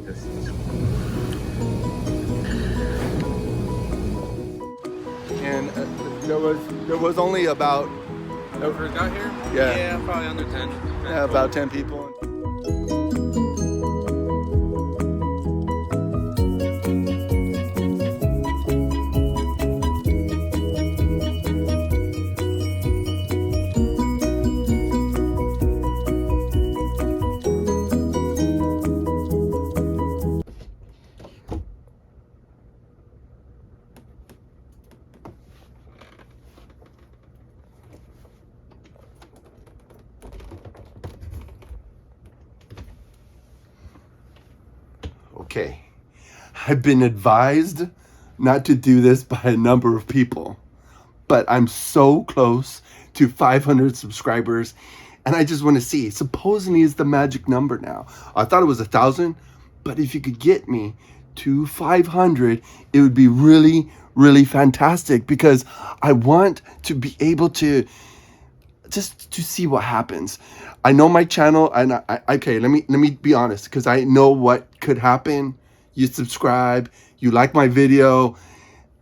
And there was only about When we first got here? Yeah. Probably under 10. about 10 people. Okay, I've been advised not to do this by a number of people, but I'm so close to 500 subscribers, and I just want to see. Supposedly is the magic number now. I thought it was 1,000, but if you could get me to 500, it would be really, really fantastic, because I want to be able to just to see what happens. I know my channel, and okay, let me be honest, because I know what could happen. You subscribe, you like my video,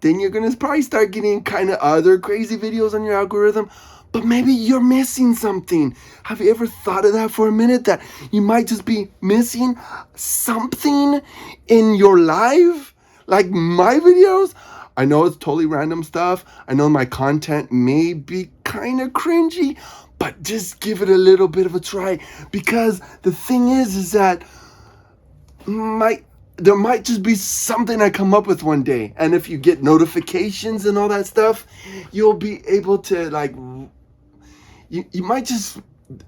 then you're gonna probably start getting kind of other crazy videos on your algorithm, but maybe you're missing something. Have you ever thought of that for a minute, that you might just be missing something in your life, like my videos? I know it's totally random stuff. I know my content may be kind of cringy, but just give it a little bit of a try, because the thing is that there might just be something I come up with one day, and if you get notifications and all that stuff, you'll be able to, like, you might just,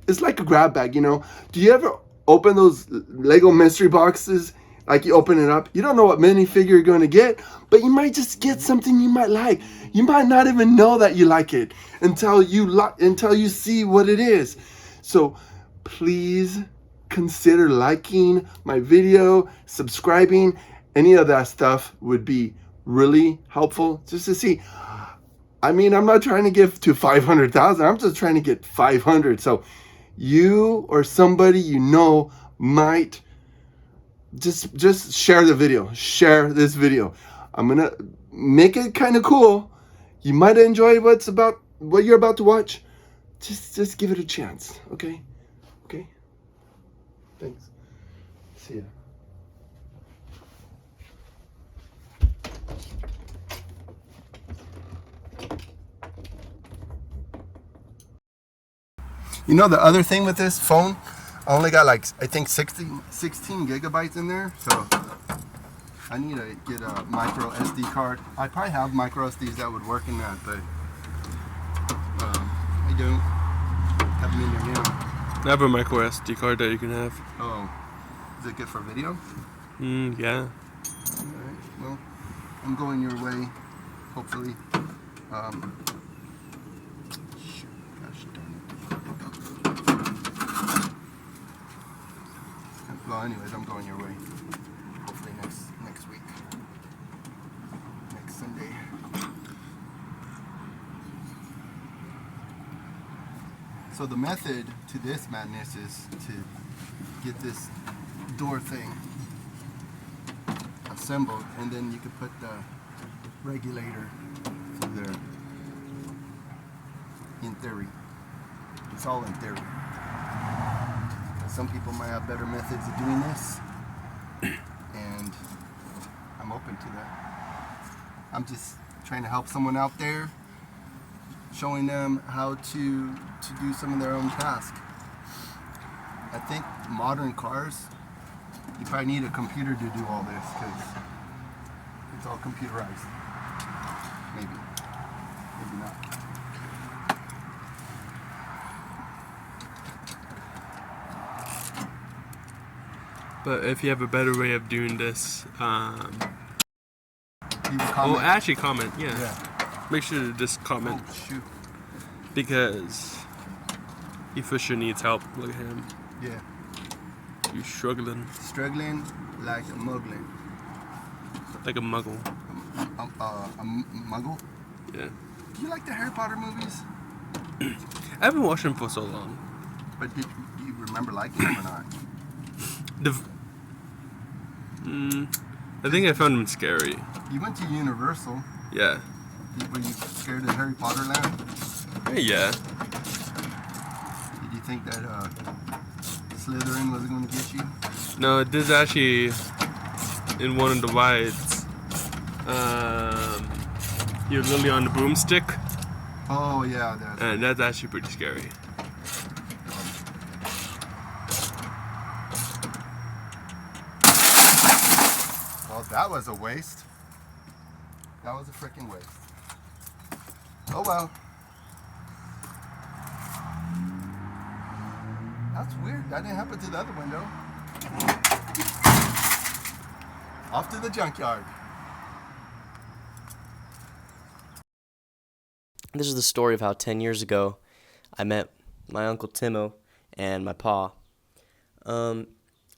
it's like a grab bag, you know? Do you ever open those Lego mystery boxes? Like, you open it up, you don't know what minifigure you're going to get, but you might just get something you might like. You might not even know that you like it until you see what it is. So please consider liking my video, subscribing. Any of that stuff would be really helpful, just to see. I mean, I'm not trying to get to 500,000. I'm just trying to get 500. So you or somebody you know might just share the video. Share this video. I'm gonna make it kind of cool. You might enjoy what you're about to watch. Just give it a chance. Okay? Thanks. See ya. You know, the other thing with this phone, I only got, like, I think 16 gigabytes in there, so I need to get a micro SD card. I probably have micro SDs that would work in that, but I don't have them in there now. I have a micro SD card that you can have. Oh, is it good for video? Yeah. Alright, well, I'm going your way, hopefully. Shoot, gosh darn it. Well, anyways, I'm going your way. Hopefully next week. Next Sunday. So the method to this madness is to get this door thing assembled, and then you could put the regulator through there. In theory. It's all in theory. Some people might have better methods of doing this, and I'm open to that. I'm just trying to help someone out there, showing them how to do some of their own tasks. I think modern cars, you probably need a computer to do all this, because it's all computerized. Maybe not. But if you have a better way of doing this, Actually comment. Yeah. Make sure to just comment. Oh, shoot. Because he for sure needs help. Look at him. Yeah. He's struggling. Struggling like a muggling. Like a muggle. A muggle? Yeah. Do you like the Harry Potter movies? I haven't watched them for so long. But do you remember liking them or not? I think I found them scary. You went to Universal. Yeah. Were you scared of Harry Potter land? Yeah. Did you think that Slytherin was going to get you? No, this is actually in one of the rides. You're literally on the broomstick, Oh yeah, and that's actually pretty scary. Well, that was a waste. That was a freaking waste. Oh well. That's weird. That didn't happen to the other window. Off to the junkyard. This is the story of how 10 years ago I met my Uncle Timo and my pa. I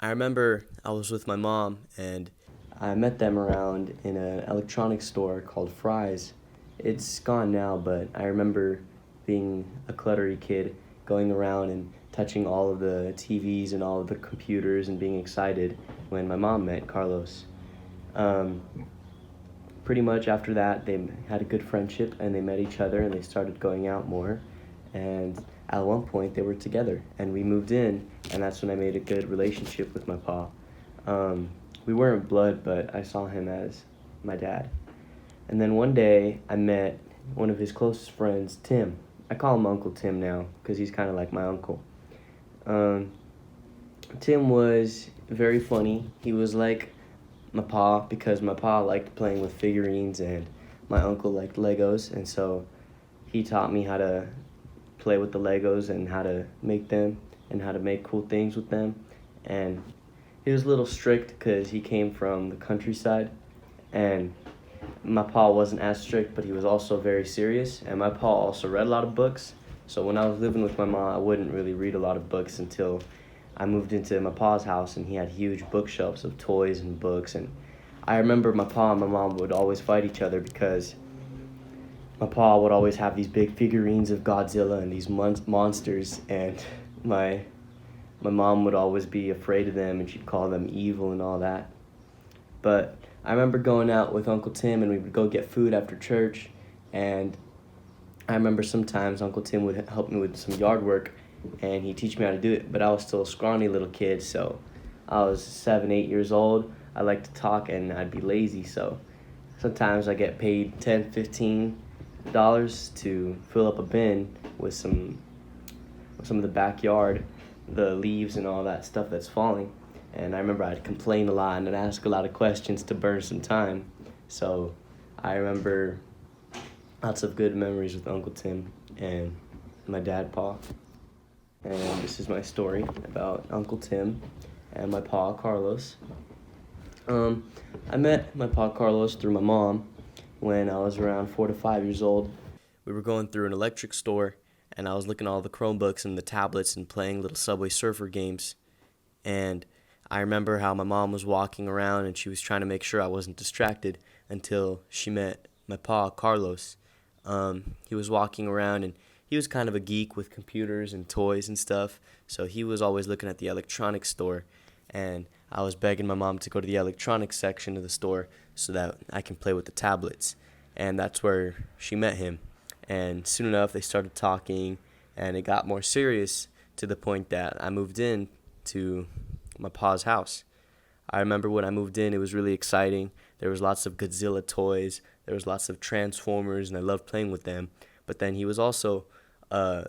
remember I was with my mom and I met them around in an electronics store called Fry's. It's gone now, but I remember being a cluttery kid going around and touching all of the TVs and all of the computers and being excited when my mom met Carlos. Um, Pretty much after that, they had a good friendship and they met each other and they started going out more. And at one point, they were together and we moved in, and that's when I made a good relationship with my pa. We weren't blood, but I saw him as my dad. And then one day, I met one of his closest friends, Tim. I call him Uncle Tim now because he's kind of like my uncle. Um, Tim was very funny. He was like my pa because my pa liked playing with figurines and my uncle liked Legos, and so he taught me how to play with the Legos and how to make them and how to make cool things with them. And he was a little strict because he came from the countryside, and my pa wasn't as strict, but he was also very serious. And my pa also read a lot of books. So when I was living with my mom, I wouldn't really read a lot of books until I moved into my pa's house, and he had huge bookshelves of toys and books. And I remember my pa and my mom would always fight each other because my pa would always have these big figurines of Godzilla and these monsters, and my mom would always be afraid of them, and she'd call them evil and all that. But I remember going out with Uncle Tim, and we would go get food after church, and I remember sometimes Uncle Tim would help me with some yard work, and he'd teach me how to do it, but I was still a scrawny little kid, so I was 7, 8 years old. I liked to talk, and I'd be lazy, so sometimes I get paid $10, $15 to fill up a bin with some of the backyard, the leaves and all that stuff that's falling. And I remember I'd complain a lot and I'd ask a lot of questions to burn some time. So I remember lots of good memories with Uncle Tim and my dad, Pa. And this is my story about Uncle Tim and my pa, Carlos. I met my pa, Carlos, through my mom when I was around 4 to 5 years old. We were going through an electric store, and I was looking at all the Chromebooks and the tablets and playing little Subway Surfer games. And I remember how my mom was walking around and she was trying to make sure I wasn't distracted until she met my pa, Carlos. He was walking around and he was kind of a geek with computers and toys and stuff, so he was always looking at the electronics store, and I was begging my mom to go to the electronics section of the store so that I can play with the tablets. And that's where she met him. And soon enough, they started talking, and it got more serious to the point that I moved in to my pa's house. I remember when I moved in, it was really exciting. There was lots of Godzilla toys. There was lots of Transformers, and I loved playing with them. But then he was also a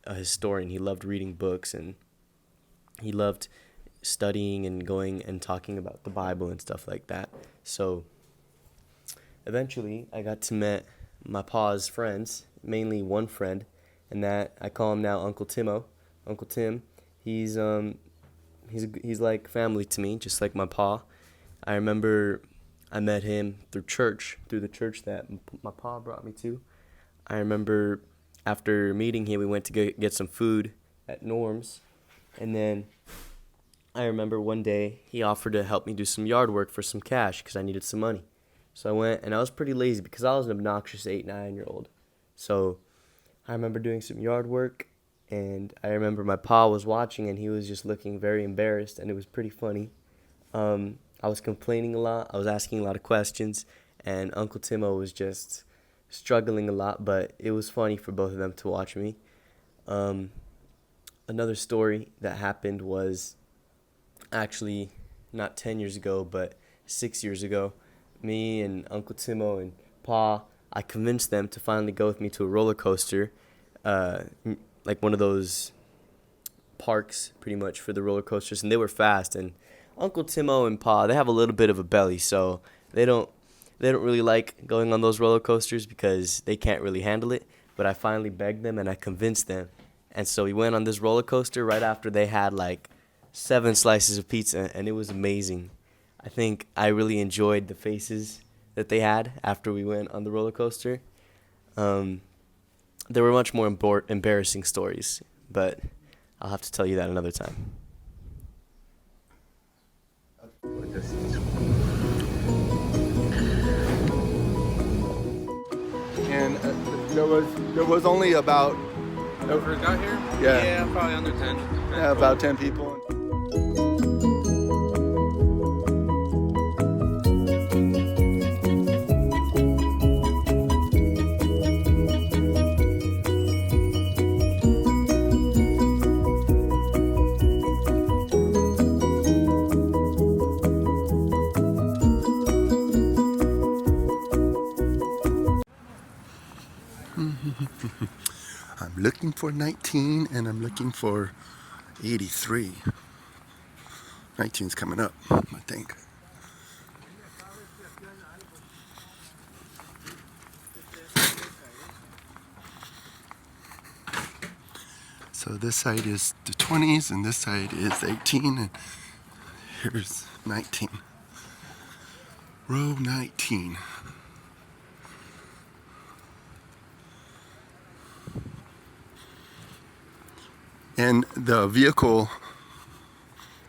historian. He loved reading books, and he loved studying and going and talking about the Bible and stuff like that. So eventually, I got to meet my pa's friends, mainly one friend, and that I call him now Uncle Timo. Uncle Tim, he's like family to me, just like my pa. I remember I met him through the church that my pa brought me to. I remember after meeting him, we went to get some food at Norm's, and then I remember one day he offered to help me do some yard work for some cash because I needed some money. So I went, and I was pretty lazy because I was an obnoxious 8, 9-year-old. So I remember doing some yard work, and I remember my pa was watching, and he was just looking very embarrassed, and it was pretty funny. I was complaining a lot. I was asking a lot of questions, and Uncle Timo was just struggling a lot. But it was funny for both of them to watch me. Um, Another story that happened was actually not 10 years ago, but 6 years ago. Me and Uncle Timo and Pa, I convinced them to finally go with me to a roller coaster, uh, like one of those parks, pretty much, for the roller coasters, and they were fast. And Uncle Timo and Pa, they have a little bit of a belly, so they don't really like going on those roller coasters because they can't really handle it. But I finally begged them and I convinced them, and so we went on this roller coaster right after they had like 7 slices of pizza, and it was amazing. I think I really enjoyed the faces that they had after we went on the roller coaster. Um, there were much more embarrassing stories, but I'll have to tell you that another time. And there was only about When we first got here? Yeah. Probably under 10. about 10 people. I'm looking for 19 and I'm looking for 83. 19's coming up, I think. So this side is the 20s and this side is 18, and here's 19. Row 19. And the vehicle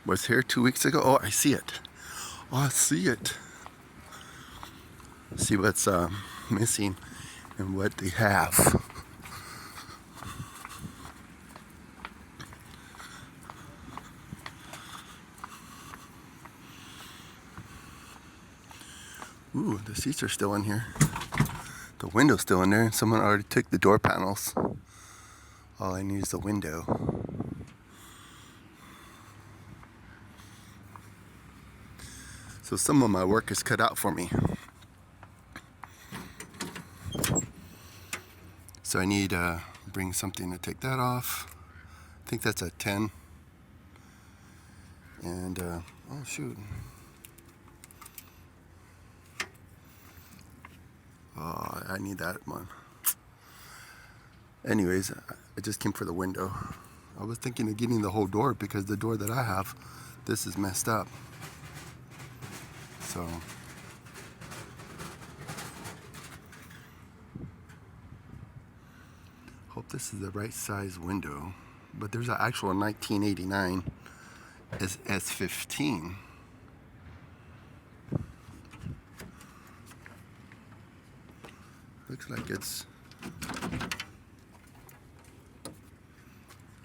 was here 2 weeks ago. Oh, I see it. Oh, I see it. See what's missing and what they have. Ooh, the seats are still in here. The window's still in there, and someone already took the door panels. All I need is the window. So some of my work is cut out for me. So I need to bring something to take that off. I think that's a 10. And, oh shoot. Oh, I need that one. Anyways, I just came for the window. I was thinking of getting the whole door because the door that I have, this is messed up. So hope this is the right size window. But there's an actual 1989 S.15. Looks like it's,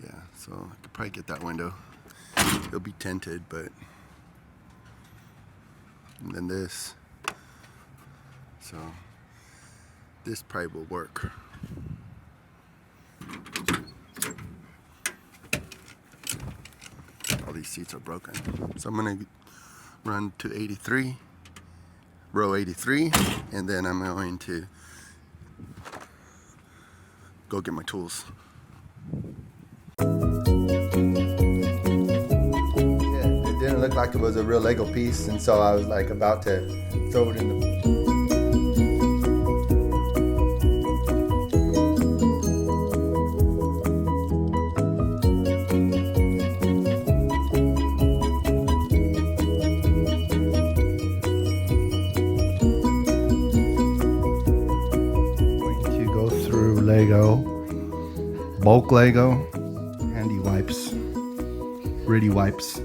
yeah, so I could probably get that window. It'll be tinted, but, and then this, so this probably will work. All these seats are broken. So I'm gonna run to 83, row 83, and then I'm going to go get my tools. Yeah, it didn't look like it was a real Lego piece, and so I was like about to throw it in the Lego, bulk Lego, handy wipes, gritty wipes.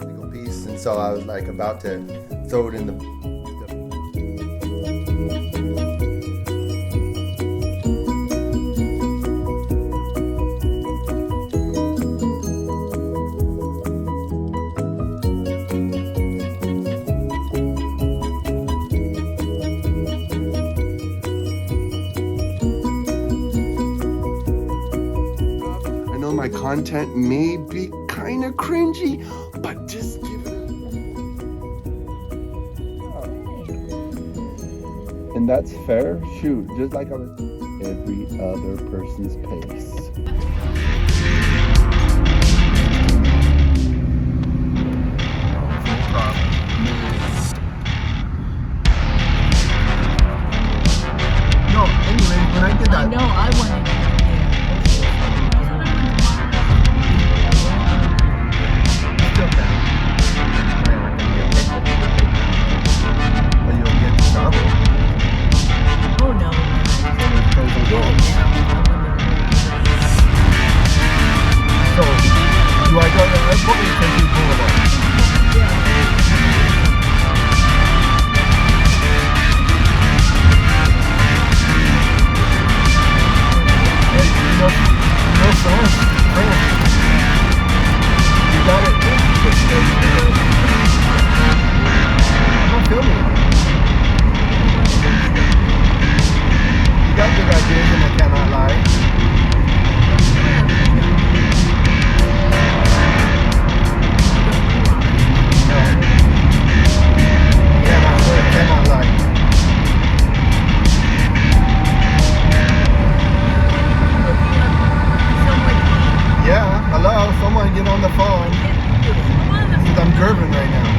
Lego piece, and so I was like about to throw it in the content may be kind of cringy, but just give it a... And that's fair. Shoot, just like I was every other person's pace. No, anyway, when I did that... I know, I wanted to Still down. But you'll get to travel. Oh no. So, do I go to airport or take you Boulevard? Hey, no France. You got it. I'm not filming. You got big ideas and I cannot lie. Cannot lie. Yeah, hello, someone get on the phone. Because I'm curving right now.